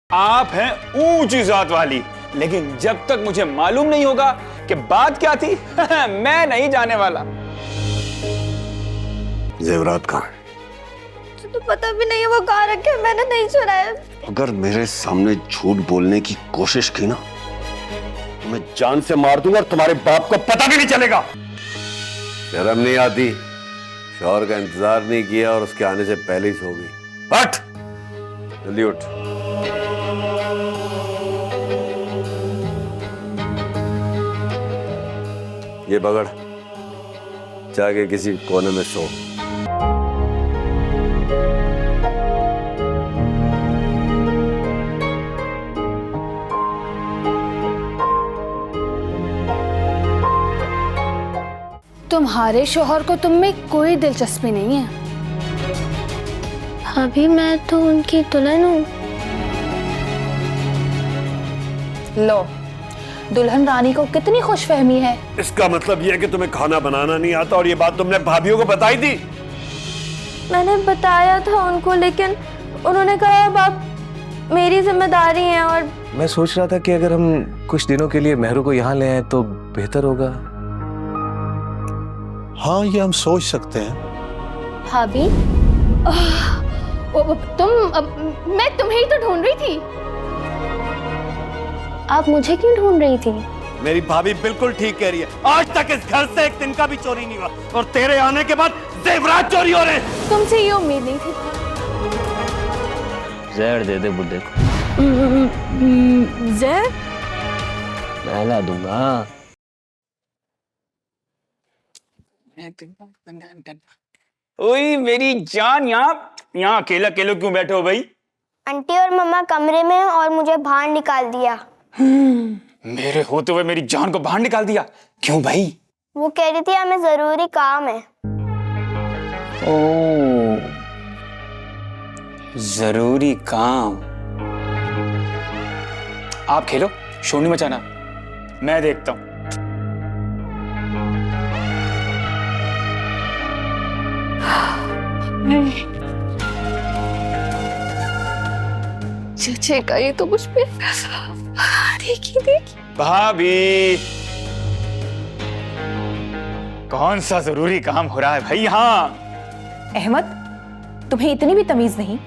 आप हैं ऊंची जात वाली, लेकिन जब तक मुझे मालूम नहीं होगा कि बात क्या थी मैं नहीं जाने वाला। जेवरात कहाँ है? तो पता भी नहीं है वो कहाँ रखे, मैंने नहीं चुराया। अगर मेरे सामने झूठ बोलने की कोशिश की ना तो मैं जान से मार दूंगा और तुम्हारे बाप को पता भी नहीं चलेगा। शर्म नहीं आती? शौहर का इंतजार नहीं किया और उसके आने से पहले ही सो गई। हट, जल्दी उठ। ये पकड़, जाके किसी कोने में सो। तुम्हारे शौहर को तुम में कोई दिलचस्पी नहीं है। भाभी मैं तो उनकी दुल्हन हूँ। लो, दुल्हन रानी को कितनी खुशफहमी है। इसका मतलब यह है कि तुम्हें खाना बनाना नहीं आता और ये बात तुमने भाभीियों को बताई थी? मैंने बताया था उनको, लेकिन उन्होंने कहा अब आप मेरी जिम्मेदारी है। और मैं सोच रहा था कि अगर हम कुछ दिनों के लिए मेहरू को यहाँ ले आए तो बेहतर होगा। हाँ, ये हम सोच सकते हैं। भाभी, मैं तुम्हें ही तो ढूंढ रही थी। आप मुझे क्यों ढूंढ रही थी? मेरी भाभी बिल्कुल ठीक कह रही है। आज तक इस घर से एक दिन का भी चोरी नहीं हुआ और तेरे आने के बाद जेवरात चोरी हो रहे हैं। तुमसे ये उम्मीद नहीं थी। जहर दे दे बुड्ढे को। जहर? नहला दूंगा। ओए मेरी जान, यहाँ अकेला अकेले क्यों बैठे हो भाई? आंटी और मम्मा कमरे में हैं और मुझे बाहर निकाल दिया। मेरे होते हुए मेरी जान को बाहर निकाल दिया? क्यों भाई? वो कह रही थी हमें जरूरी काम है। ओ, जरूरी काम। आप खेलो, शोर नहीं मचाना, मैं देखता हूं। चेका ये तो मुझ पे। देखी भाभी, कौन सा जरूरी काम हो रहा है भाई यहाँ? अहमद, तुम्हें इतनी भी तमीज नहीं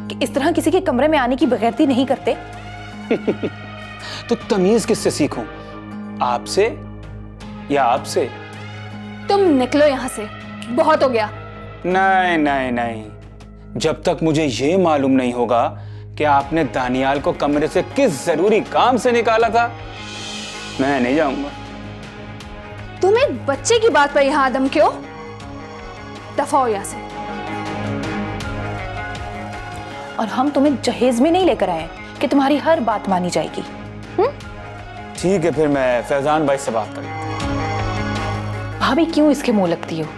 कि इस तरह किसी के कमरे में आने की बगैरती नहीं करते? तो तमीज किससे सीखूं? आपसे या आपसे? तुम निकलो यहाँ से, बहुत हो गया। नहीं नहीं नहीं, जब तक मुझे ये मालूम नहीं होगा कि आपने दानियाल को कमरे से किस जरूरी काम से निकाला था, मैं नहीं जाऊंगा। तुम एक बच्चे की बात पर यहाँ आदम क्यों? दफा हो यहाँ से। और हम तुम्हें जहेज में नहीं लेकर आए कि तुम्हारी हर बात मानी जाएगी। ठीक है, फिर मैं फैजान भाई से बात करूं। भाभी क्यों इसके मुंह लगती हो?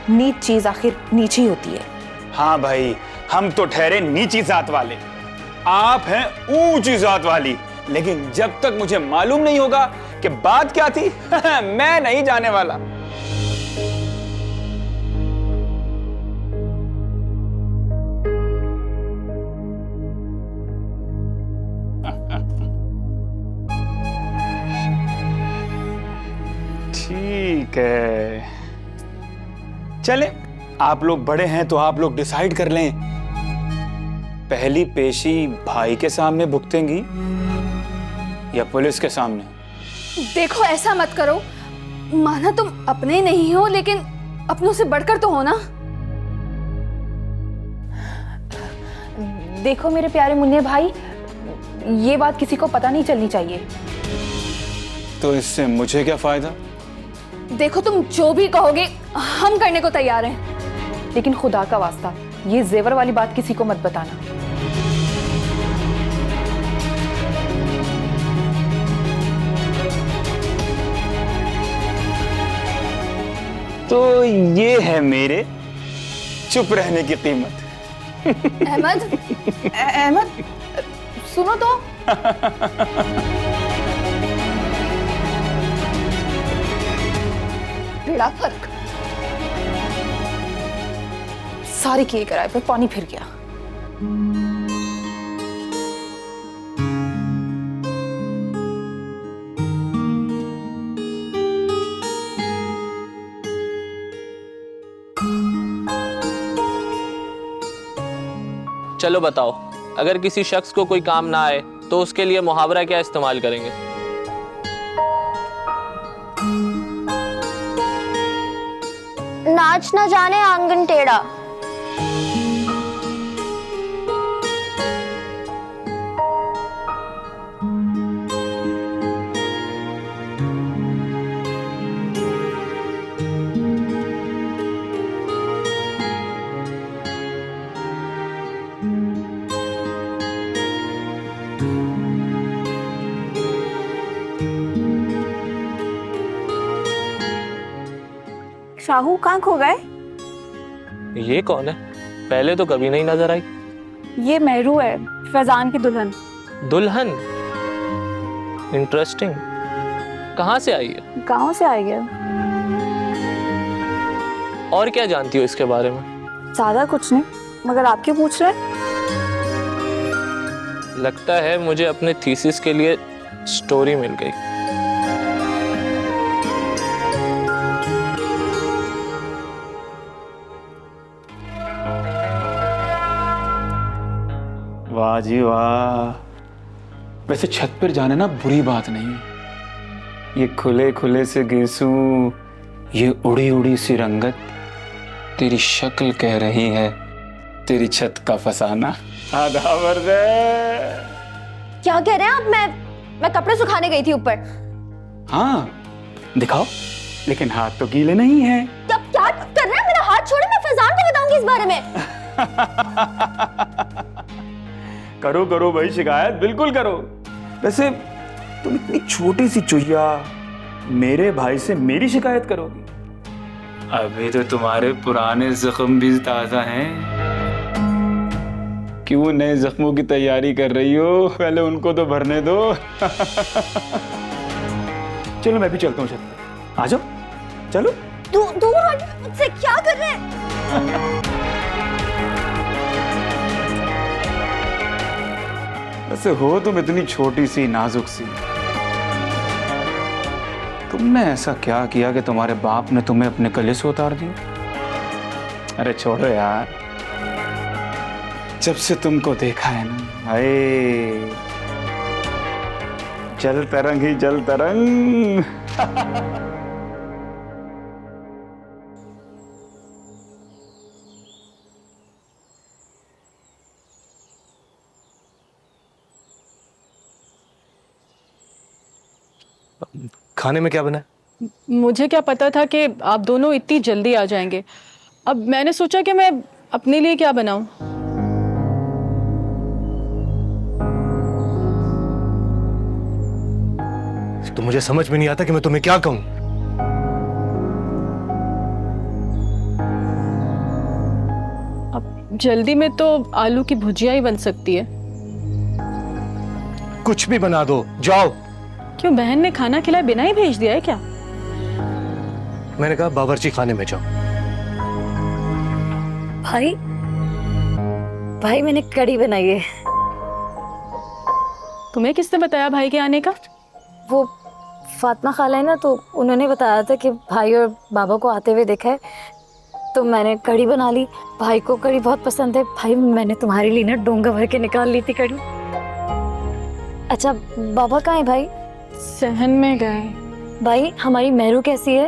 नीच चीज आखिर नीची होती है। हाँ भाई, हम तो ठहरे नीची जात वाले, आप हैं ऊंची जात वाली, लेकिन जब तक मुझे मालूम नहीं होगा कि बात क्या थी मैं नहीं जाने वाला। ठीक है, चले, आप लोग बड़े हैं तो आप लोग डिसाइड कर लें, पहली पेशी भाई के सामने भुगतेंगी या पुलिस के सामने? देखो ऐसा मत करो, माना तुम अपने नहीं हो लेकिन अपनों से बढ़कर तो हो ना। देखो मेरे प्यारे मुन्ने भाई, ये बात किसी को पता नहीं चलनी चाहिए। तो इससे मुझे क्या फायदा? देखो तुम जो भी कहोगे हम करने को तैयार हैं, लेकिन खुदा का वास्ता ये जेवर वाली बात किसी को मत बताना। तो ये है मेरे चुप रहने की कीमत। अहमद, सुनो तो। बड़ा फर्क। सारे किए कराए पे पानी फिर गया। चलो बताओ, अगर किसी शख्स को कोई काम ना आए तो उसके लिए मुहावरा क्या इस्तेमाल करेंगे? नाच ना जाने आंगन टेढ़ा। शाहू कहाँ खो गए? ये कौन है? पहले तो कभी नहीं नजर आई। ये मेहरू है, फैजान की दुल्हन। दुल्हन? इंटरेस्टिंग। कहाँ से आई है? गांव से आई है। और क्या जानती हो इसके बारे में? ज्यादा कुछ नहीं, मगर आप क्यों पूछ रहे हैं? लगता है मुझे अपने थीसिस के लिए स्टोरी मिल गई। वाह जी वाह। वैसे छत पर जाना ना बुरी बात नहीं है। ये खुले खुले से गेसू, ये उड़ी उड़ी सी रंगत, तेरी शक्ल कह रही है तेरी छत का फसाना। आधा वर्द। क्या कह रहे हैं आप? मैं कपड़े सुखाने गई थी ऊपर। हाँ दिखाओ, लेकिन हाथ तो गीले नहीं है। अब क्या कर रहे हैं? मेरा हाथ छोड़े, मैं फैजान को बताऊंगी इस बारे में। करो करो भाई, शिकायत बिल्कुल करो। वैसे तुम इतनी छोटी सी चुहिया मेरे भाई से मेरी शिकायत करोगी? अभी तो तुम्हारे पुराने जख्म भी ताजा हैं। क्यों नए जख्मों की तैयारी कर रही हो? पहले उनको तो भरने दो। चलो मैं भी चलता हूँ छत पे। आ जाओ, चलो। दूर हट मुझसे, क्या कर रहे हैं? वैसे हो तुम इतनी छोटी सी नाजुक सी, तुमने ऐसा क्या किया कि तुम्हारे बाप ने तुम्हें अपने गले से उतार दिया? अरे छोड़ो यार, जब से तुमको देखा है ना, हाय जल तरंग ही जल तरंग। खाने में क्या बना है? मुझे क्या पता था कि आप दोनों इतनी जल्दी आ जाएंगे। अब मैंने सोचा कि मैं अपने लिए क्या बनाऊं। तो मुझे समझ में नहीं आता कि मैं तुम्हें क्या कहूं। अब जल्दी में तो आलू की भुजिया ही बन सकती है। कुछ भी बना दो, जाओ। क्यों, बहन ने खाना खिलाए बिना ही भेज दिया है क्या? मैंने कहा बावर्ची खाने में जाओ। भाई भाई मैंने कड़ी बनाई है। तुम्हें किसने बताया भाई के आने का? वो फातिमा खाला है ना, तो उन्होंने बताया था कि भाई और बाबा को आते हुए देखा है, तो मैंने कड़ी बना ली। भाई को कड़ी बहुत पसंद है। भाई मैंने तुम्हारे लिए ना डोंगा भर के निकाल ली थी कड़ी। अच्छा बाबा कहाँ है भाई? सहन में गए। भाई हमारी मेहरू कैसी है?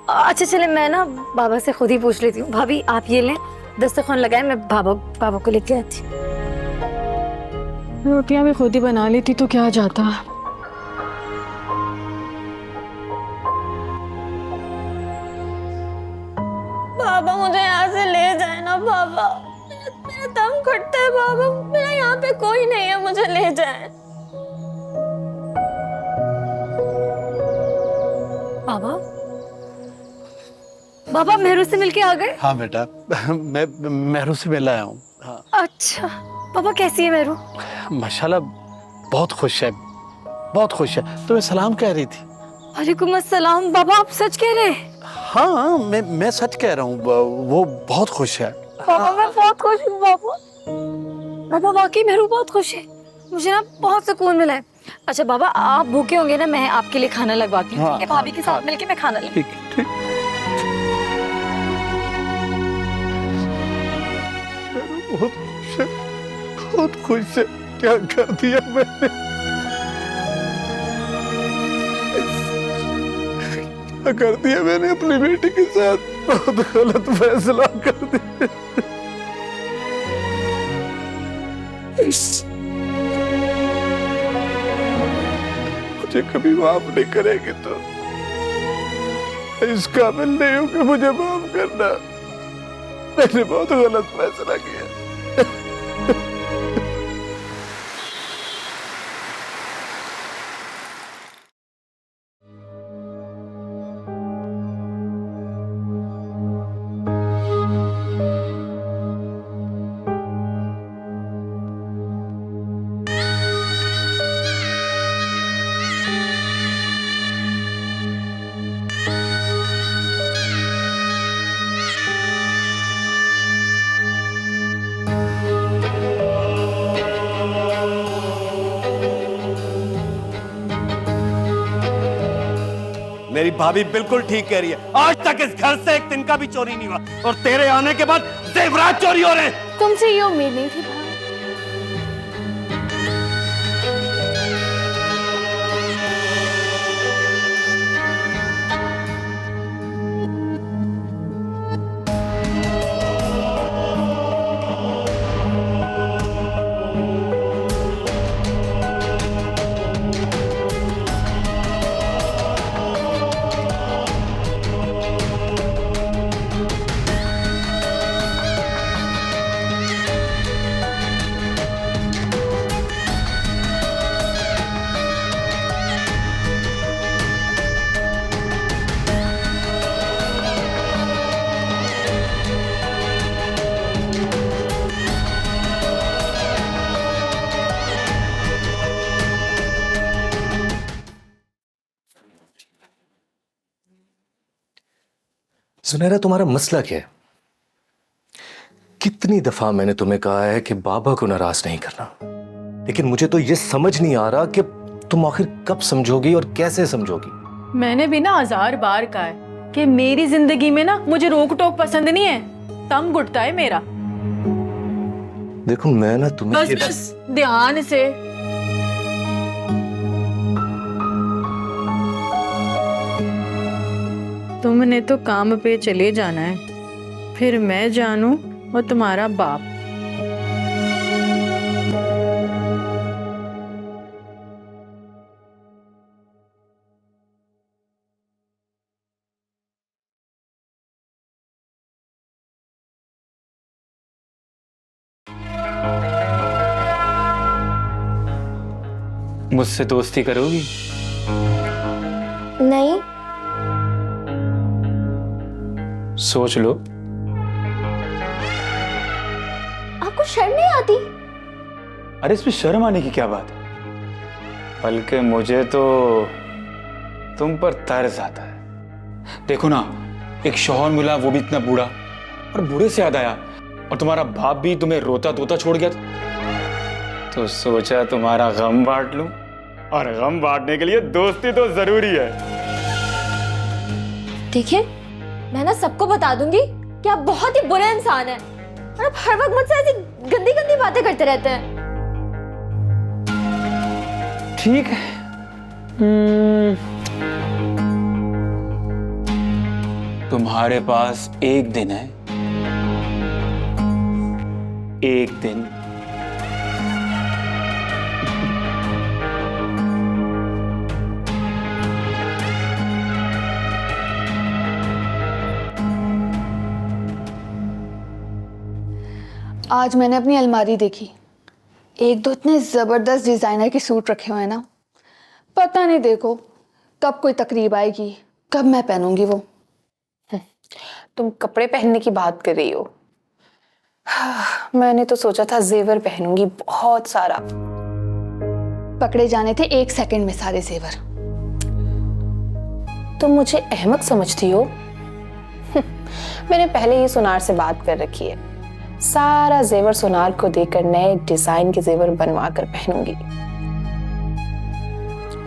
अच्छा चले मैं ना बाबा से खुद ही पूछ लेती हूँ। भाभी आप ये लें, दस्तरखान लगाए, मैं बाबा को लेके आती हूँ। रोटियां भी खुद ही बना लेती तो क्या जाता। बाबा मुझे यहाँ से ले जाए ना बाबा, मेरा दम घुटता है बाबा, मेरा यहाँ पे कोई नहीं है, मुझे ले जाए। बाबा बाबा मेहरू से मिलके आ गए? हाँ बेटा, मैं मेहरू से मिल आया हूँ। हाँ। अच्छा पापा कैसी है मेहरू? माशाल्लाह बहुत खुश है, बहुत खुश है। तुम्हें सलाम कह रही थी। वालेकुम अस्सलाम। बाबा आप सच कह रहे हैं? हाँ मैं सच कह रहा हूँ, वो बहुत खुश है। पापा मैं बहुत खुश हूँ बाबा। बाबा वाकई मेहरू बहुत खुश है, मुझे ना बहुत सुकून मिला है। अच्छा बाबा आप भूखे होंगे ना, मैं आपके लिए खाना लगवाती हूँ। हाँ, भाभी के साथ मिलके मैं खाना ले। ठीक ठीक। बहुत खुश है। बहुत खुश है। क्या कर दिया मैंने, क्या कर दिया मैंने अपनी बेटी के साथ। बहुत गलत फैसला कर दिया। मुझे कभी माफ नहीं करेगी तो इस काबिल नहीं हूं कि मुझे माफ करना। मैंने बहुत गलत फैसला किया। मेरी भाभी बिल्कुल ठीक कह रही है। आज तक इस घर से एक दिन का भी चोरी नहीं हुआ और तेरे आने के बाद जेवरात चोरी हो रहे हैं। तुमसे ये उम्मीद नहीं थी भाई। सुनहरा, तुम्हारा मसला क्या है? कितनी दफा मैंने तुम्हें कहा है कि बाबा को नाराज नहीं करना, लेकिन मुझे तो ये समझ नहीं आ रहा कि तुम आखिर कब समझोगी और कैसे समझोगी। मैंने भी ना 1000 बार कहा है कि मेरी जिंदगी में ना मुझे रोक टोक पसंद नहीं है, दम घुटता है मेरा। देखो मैं ना तुम्हें बस ध्यान से। तुमने तो काम पे चले जाना है, फिर मैं जानू और तुम्हारा बाप। मुझसे दोस्ती करोगी? नहीं। सोच लो। आपको शर्म नहीं आती? अरे इसमें शर्म आने की क्या बात है, बल्कि मुझे तो तुम पर तरस आता है। देखो ना, एक शौहर मिला, वो भी इतना बूढ़ा, और बूढ़े से याद आया, और तुम्हारा बाप भी तुम्हें रोता धोता छोड़ गया था। तो सोचा तुम्हारा गम बांट लूं, और गम बांटने के लिए दोस्ती तो जरूरी है। देखिए, मैं ना सबको बता दूंगी कि आप बहुत ही बुरे इंसान हैं और आप हर वक्त मुझसे ऐसी गंदी गंदी बातें करते रहते हैं। ठीक है, तुम्हारे पास एक दिन है, एक दिन। आज मैंने अपनी अलमारी देखी, एक दो इतने जबरदस्त डिजाइनर के सूट रखे हुए हैं ना, पता नहीं देखो कब कोई तकरीब आएगी, कब मैं पहनूंगी वो। तुम कपड़े पहनने की बात कर रही हो? मैंने तो सोचा था जेवर पहनूंगी बहुत सारा। पकड़े जाने थे 1 सेकंड में सारे जेवर। तुम मुझे अहमक समझती हो? मैंने पहले ही सुनार से बात कर रखी है, सारा जेवर सुनार को देकर नए डिजाइन के जेवर बनवा कर पहनूंगी।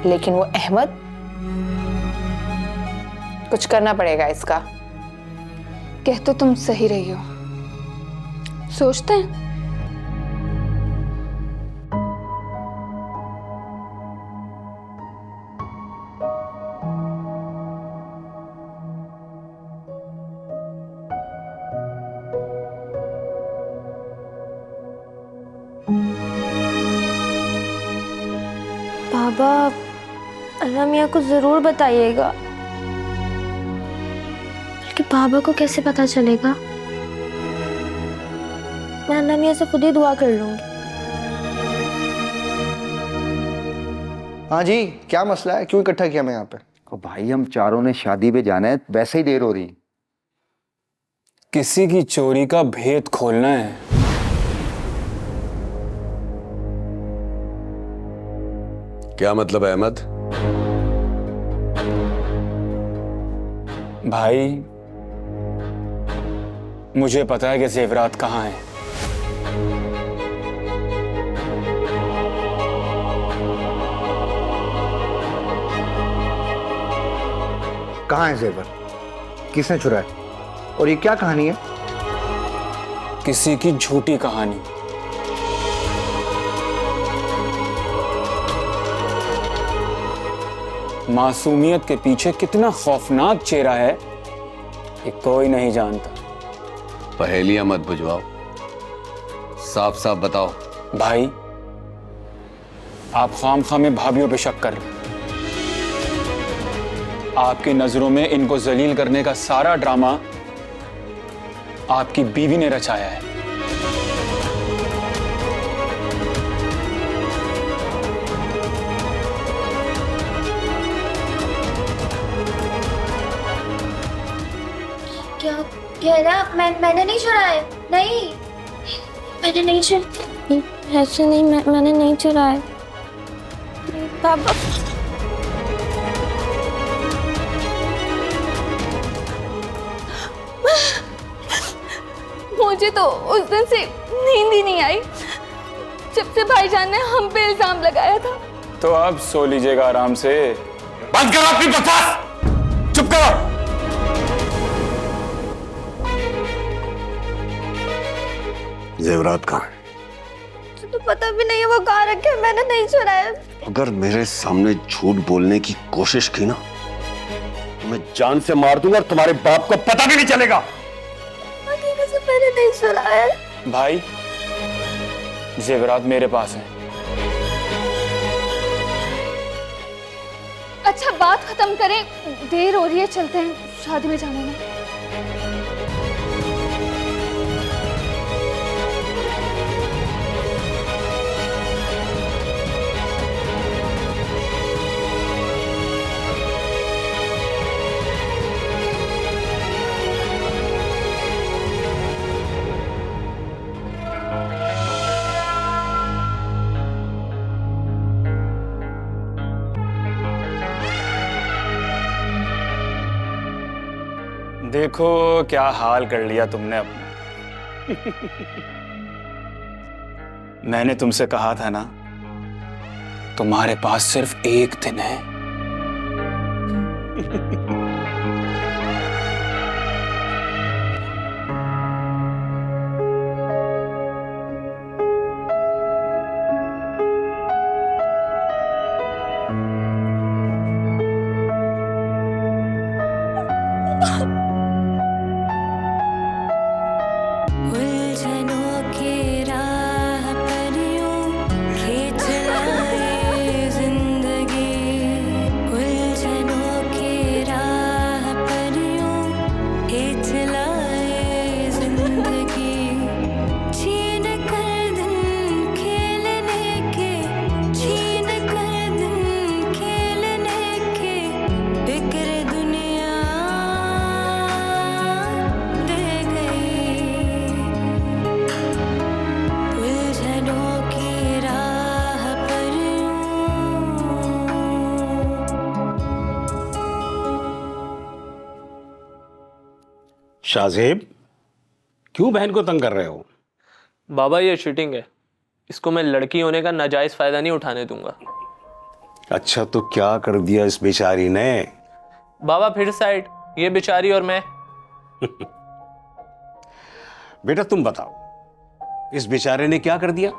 लेकिन वो अहमद, कुछ करना पड़ेगा इसका। कह तो तुम सही रही हो, सोचते हैं। बाबा अल्लाह मियाँ को जरूर बताइएगा। बल्कि बाबा को कैसे पता चलेगा? मैं अल्लाह मियाँ से खुद ही दुआ कर लूंगी। हाँ जी, क्या मसला है? क्यों इकट्ठा किया मैं यहाँ पे? ओ भाई, हम चारों ने शादी पे जाना है, वैसे ही देर हो रही। किसी की चोरी का भेद खोलना है। क्या मतलब है अहमद? भाई मुझे पता है कि जेवरात कहाँ हैं। कहाँ है जेवर? किसने चुराया? और ये क्या कहानी है? किसी की झूठी कहानी। मासूमियत के पीछे कितना खौफनाक चेहरा है ये कोई नहीं जानता। पहेलियां मत बुझवाओ, साफ साफ बताओ। भाई आप खामखा में भाभीियों पे शक कर रहे हैं। आपकी नजरों में इनको जलील करने का सारा ड्रामा आपकी बीवी ने रचाया है। क्या कह रहा? मैंने नहीं चुराया। नहीं, मैंने नहीं चुराया। ऐसे नहीं, मैंने नहीं चुराया। बाबा मुझे तो उस दिन से नींद ही नहीं आई जब से भाईजान ने हम पे इल्जाम लगाया था। तो अब सो लीजिएगा आराम से। बंद करो अपनी बकवास, चुप करो। जेवरात कहाँ है? तो पता भी नहीं है वो कहाँ रखे। मैंने नहीं चुराया। अगर मेरे सामने झूठ बोलने की कोशिश की ना तो मैं जान से मार दूंगा और तुम्हारे बाप को पता भी नहीं चलेगा। से मैंने नहीं चुराया। भाई जेवरात मेरे पास है। अच्छा बात खत्म करें, देर हो रही है, चलते हैं, शादी में जाने में। देखो क्या हाल कर लिया तुमने अपना। मैंने तुमसे कहा था ना, तुम्हारे पास सिर्फ एक दिन है। शाहजेब, क्यों बहन को तंग कर रहे हो? बाबा ये चीटिंग है, इसको मैं लड़की होने का नाजायज फायदा नहीं उठाने दूंगा। अच्छा तो क्या कर दिया इस बेचारी ने? बाबा फिर साइड, ये बेचारी और मैं। बेटा तुम बताओ, इस बेचारे ने क्या कर दिया?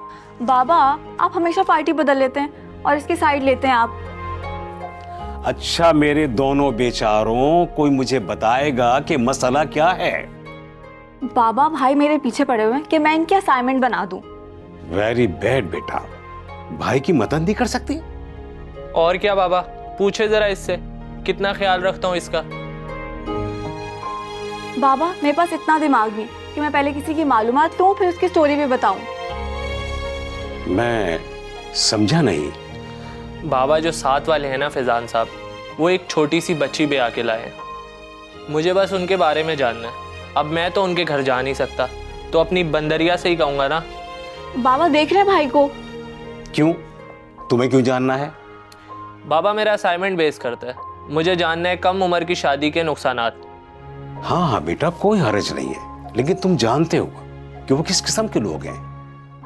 बाबा आप हमेशा पार्टी बदल लेते हैं और इसकी साइड लेते हैं आप। अच्छा मेरे दोनों बेचारों, कोई मुझे बताएगा कि मसला क्या है? बाबा भाई मेरे पीछे पड़े हुए हैं कि मैं इनकी असाइनमेंट बना दूं। वेरी बैड बेटा, भाई की मदद नहीं कर सकती? और क्या बाबा, पूछे जरा इससे, कितना ख्याल रखता हूँ इसका। बाबा मेरे पास इतना दिमाग नहीं कि मैं पहले किसी की मालूमात लूं फिर उसकी स्टोरी भी बताऊं। मैं समझा नहीं। बाबा जो साथ वाले हैं ना फैजान साहब, वो एक छोटी सी बच्ची ब्याह के लाए हैं। मुझे बस उनके बारे में जानना है। अब मैं तो उनके घर जा नहीं सकता, तो अपनी बंदरिया से ही कहूँगा ना। बाबा देख रहे भाई को। क्यों? तुम्हें क्यों जानना है? बाबा मेरा असाइनमेंट बेस करता है, मुझे जानना है कम उम्र की शादी के नुकसानात। हाँ हाँ बेटा, कोई हर्ज नहीं है, लेकिन तुम जानते हो कि वो किस किस्म के लोग हैं।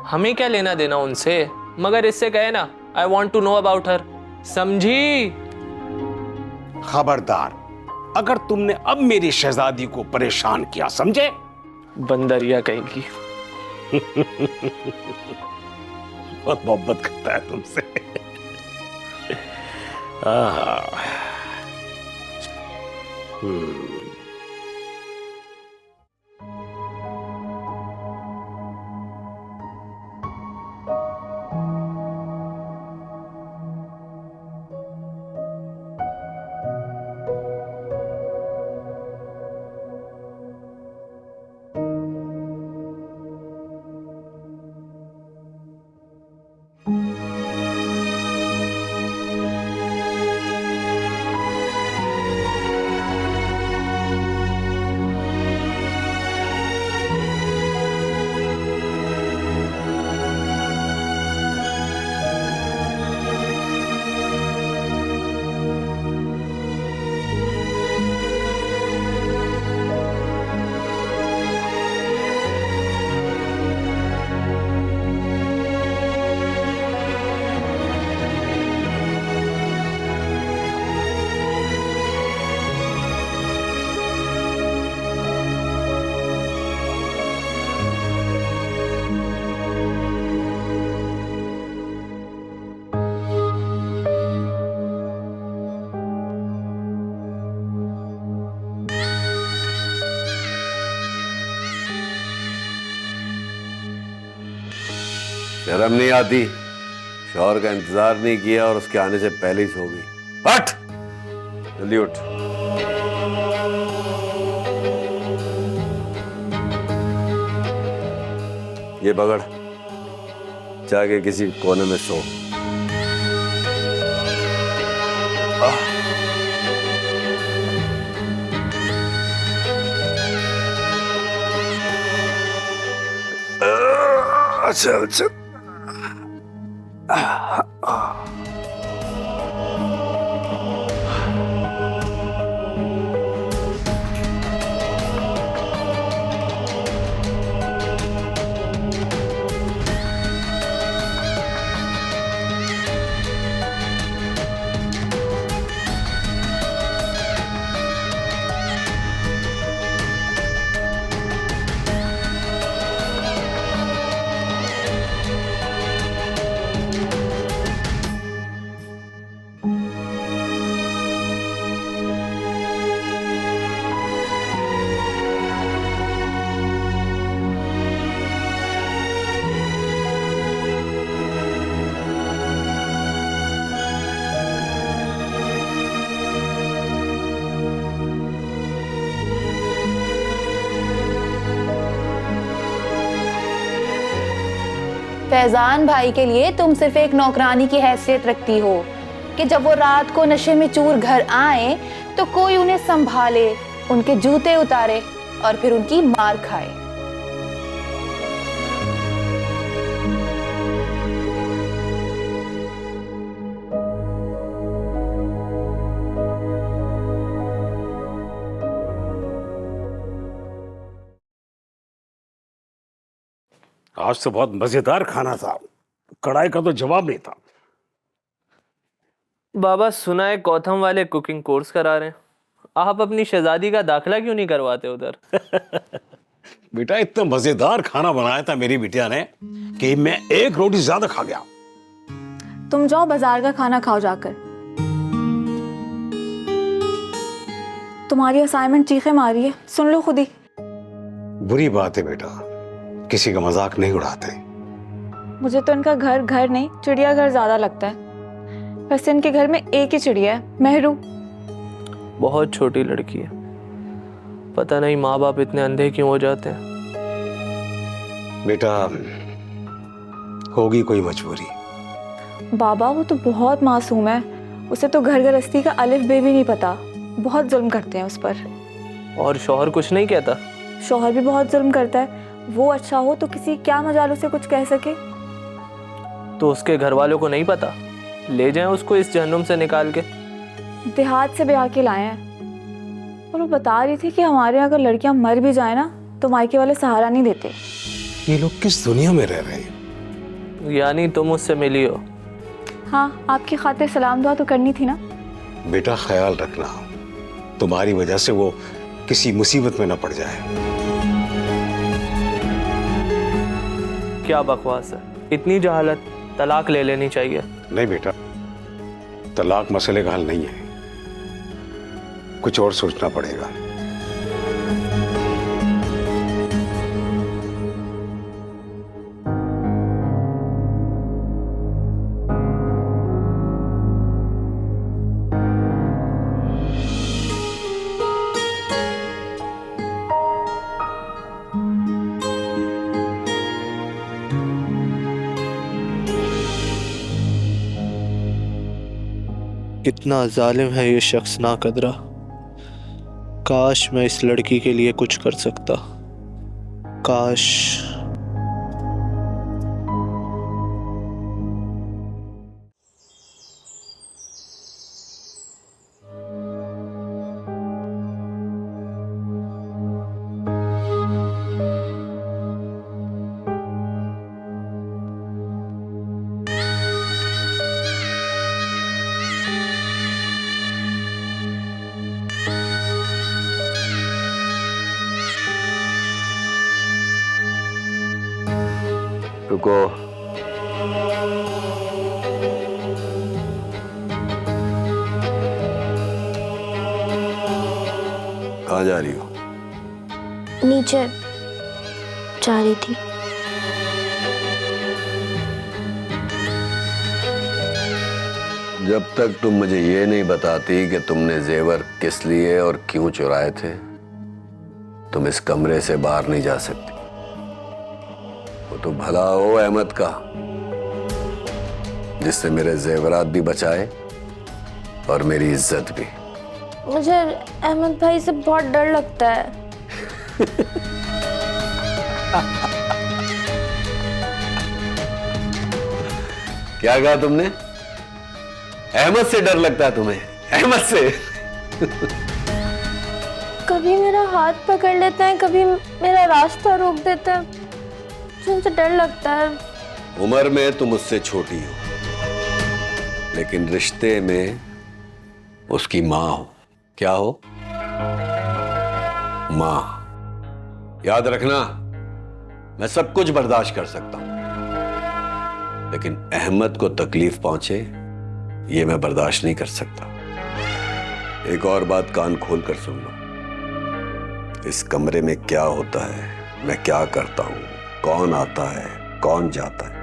हमें क्या लेना देना उनसे, मगर इससे कहे ना I want to know about her, समझी? खबरदार, अगर तुमने अब मेरी शहजादी को परेशान किया, समझे? बंदरिया कहेगी। बहुत मोहब्बत करता है तुमसे। आहा। शर्म नहीं आती? शौहर का इंतजार नहीं किया और उसके आने से पहले ही सो गई। उठ, जल्दी उठ। ये पकड़, जाके किसी कोने में सो। चल चल। फैजान भाई के लिए तुम सिर्फ एक नौकरानी की हैसियत रखती हो कि जब वो रात को नशे में चूर घर आए तो कोई उन्हें संभाले, उनके जूते उतारे और फिर उनकी मार खाए। आज तो बहुत मजेदार खाना था, कढ़ाई का तो जवाब नहीं था। बाबा सुना है गौतम वाले कुकिंग कोर्स करा रहे हैं, आप अपनी शहजादी का दाखिला क्यों नहीं करवाते उधर? बेटा इतना मजेदार खाना बनाया था मेरी बिटिया ने कि मैं एक रोटी ज्यादा खा गया। तुम जाओ बाजार का खाना खाओ जाकर। तुम्हारी असाइनमेंट चीखे मारी है, सुन लो खुद ही। बुरी बात है बेटा, किसी का मजाक नहीं उड़ाते। मुझे तो इनका घर घर नहीं चिड़ियाघर ज्यादा लगता है। वैसे इनके घर में एक ही चिड़िया है, महरू। बहुत छोटी लड़की है, पता नहीं माँ बाप इतने अंधे क्यों हो जाते हैं। बेटा, होगी कोई मजबूरी। बाबा वो तो बहुत मासूम है, उसे तो घर गृहस्थी का अलिफ बे भी नहीं पता। बहुत जुल्म करते हैं उस पर। और शौहर कुछ नहीं कहता? शौहर भी बहुत जुल्म करता है। वो अच्छा हो तो किसी क्या मजाल उसे कुछ कह सके। तो उसके घर वालों को नहीं पता? ले जाएं उसको इस जहन्नुम से निकाल के। देहात से ब्याह के लाए हैं। और वो बता रही थी कि हमारे यहाँ अगर लड़कियां मर भी जाए ना तो मायके वाले सहारा नहीं देते। ये लोग किस दुनिया में रह रहे हैं? यानी तुम उससे मिली हो? हाँ, आपकी खातिर सलाम दुआ तो करनी थी ना। बेटा ख्याल रखना, तुम्हारी वजह से वो किसी मुसीबत में न पड़ जाए। क्या बकवास है, इतनी जहालत, तलाक ले लेनी चाहिए। नहीं बेटा, तलाक मसले का हल नहीं है, कुछ और सोचना पड़ेगा। कितना जालिम है ये शख्स नाकदरा। काश मैं इस लड़की के लिए कुछ कर सकता। काश। रुको। कहाँ जा रही हो? नीचे जा रही थी। जब तक तुम मुझे ये नहीं बताती कि तुमने जेवर किस लिए और क्यों चुराए थे, तुम इस कमरे से बाहर नहीं जा सकती। वो तो भला हो अहमद का, जिससे मेरे जेवरात भी बचाए और मेरी इज्जत भी। मुझे अहमद भाई से बहुत डर लगता है। क्या कहा तुमने? अहमद से डर लगता है तुम्हें? अहमद से? कभी मेरा हाथ पकड़ लेते हैं, कभी मेरा रास्ता रोक देते हैं, उनसे डर लगता है। उम्र में तुम मुझसे छोटी हो, लेकिन रिश्ते में उसकी माँ हो। क्या हो? माँ। याद रखना, मैं सब कुछ बर्दाश्त कर सकता हूं, लेकिन अहमद को तकलीफ पहुंचे ये मैं बर्दाश्त नहीं कर सकता। एक और बात कान खोल कर सुन लो। इस कमरे में क्या होता है, मैं क्या करता हूं, कौन आता है, कौन जाता है,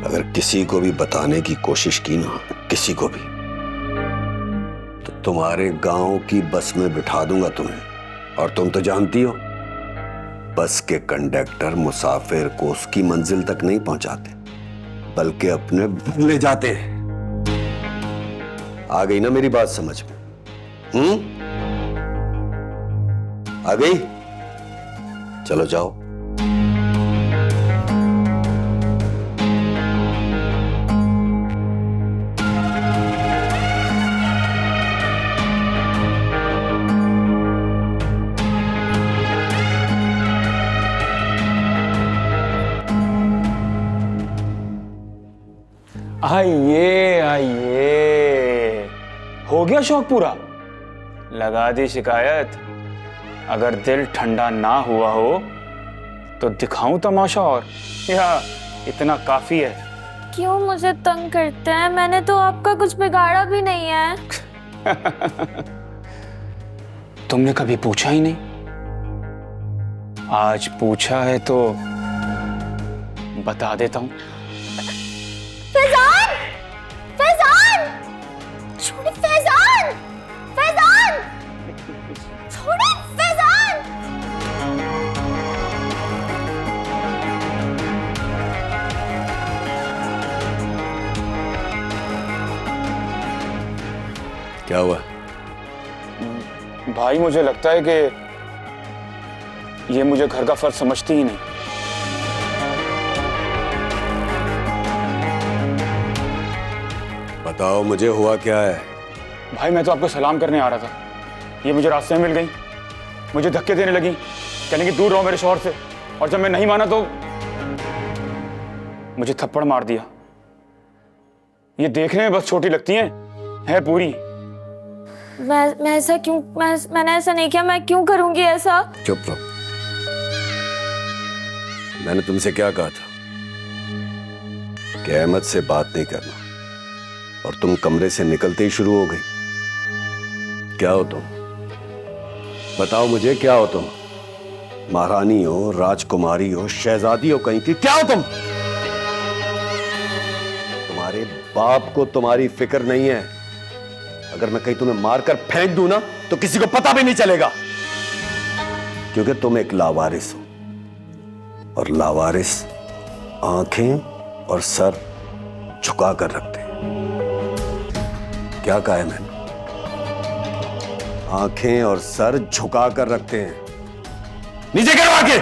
अगर किसी को भी बताने की कोशिश की ना, किसी को भी, तो तुम्हारे गांव की बस में बिठा दूंगा तुम्हें। और तुम तो जानती हो, बस के कंडक्टर मुसाफिर को उसकी मंजिल तक नहीं पहुंचाते, बल्कि अपने ले जाते हैं। आ गई ना मेरी बात समझ में? आ गई? चलो जाओ। आइए आइए, हो गया शौक पूरा? लगा दी शिकायत। अगर दिल ठंडा ना हुआ हो तो दिखाऊं तमाशा, और या इतना काफी है? क्यों मुझे तंग करते हैं? मैंने तो आपका कुछ बिगाड़ा भी नहीं है। तुमने कभी पूछा ही नहीं, आज पूछा है तो बता देता हूं। फैजान! क्या हुआ? भाई मुझे लगता है कि ये मुझे घर का फर्ज समझती ही नहीं। बताओ मुझे हुआ क्या है? भाई मैं तो आपको सलाम करने आ रहा था, ये मुझे रास्ते में मिल गई, मुझे धक्के देने लगी, कहने की दूर रहो मेरे शौहर से, और जब मैं नहीं माना तो मुझे थप्पड़ मार दिया। ये देखने में बस छोटी लगती हैं, है पूरी। मैं ऐसा क्यों, मैंने ऐसा नहीं किया, मैं क्यों करूंगी ऐसा? चुप रहो। मैंने तुमसे क्या कहा था कि अहमद से बात नहीं करना, और तुम कमरे से निकलते ही शुरू हो गई। क्या हो तुम? बताओ मुझे, क्या हो तुम? महारानी हो, राजकुमारी हो, शहजादी हो कहीं की, क्या हो तुम? तुम्हारे बाप को तुम्हारी फिक्र नहीं है। अगर मैं कहीं तुम्हें मारकर फेंक दूं ना तो किसी को पता भी नहीं चलेगा, क्योंकि तुम एक लावारिस हो, और लावारिस आंखें और सर झुका कर रखते हैं। क्या कहा है मैंने? आंखें और सर झुका कर रखते हैं। नीचे करो आके।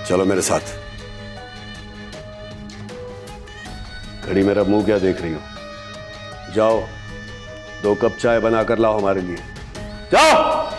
चलो मेरे साथ। खड़ी मेरा मुंह क्या देख रही हो? जाओ 2 कप चाय बनाकर लाओ हमारे लिए, जाओ।